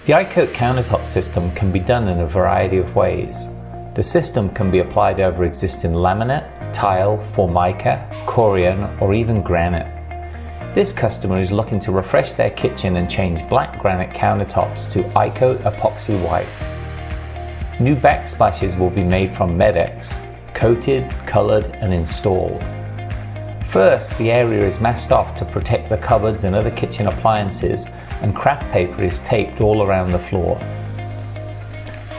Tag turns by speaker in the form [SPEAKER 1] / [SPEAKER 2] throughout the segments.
[SPEAKER 1] The iCoat countertop system can be done in a variety of ways. The system can be applied over existing laminate, tile, Formica, Corian, or even Granite. This customer is looking to refresh their kitchen and change black granite countertops to iCoat Epoxy White. New backsplashes will be made from medex, coated, colored, and installed. First, the area is masked off to protect the cupboards and other kitchen appliances, and craft paper is taped all around the floor.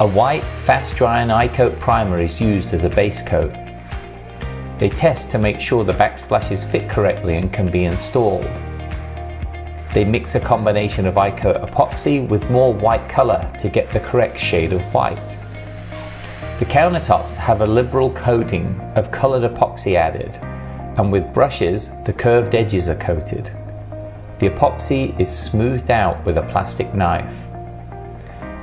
[SPEAKER 1] A white, fast-drying iCoat primer is used as a base coat. They test to make sure the backsplashes fit correctly and can be installed. They mix a combination of iCoat epoxy with more white color to get the correct shade of white. The countertops have a liberal coating of colored epoxy added, and with brushes, the curved edges are coated. The epoxy is smoothed out with a plastic knife.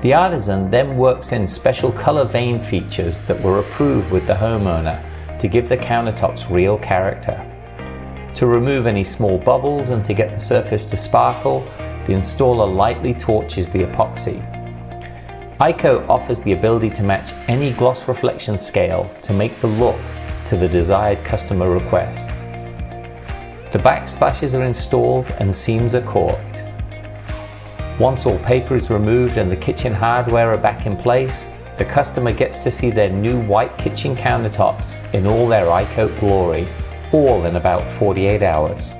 [SPEAKER 1] The artisan then works in special color vein features that were approved with the homeowner to give the countertops real character. To remove any small bubbles and to get the surface to sparkle, the installer lightly torches the epoxy. iCoat offers the ability to match any gloss reflection scale to make the look to the desired customer request. The backsplashes are installed and seams are corked. Once all paper is removed and the kitchen hardware are back in place, the customer gets to see their new white kitchen countertops in all their iCoat glory, all in about 48 hours.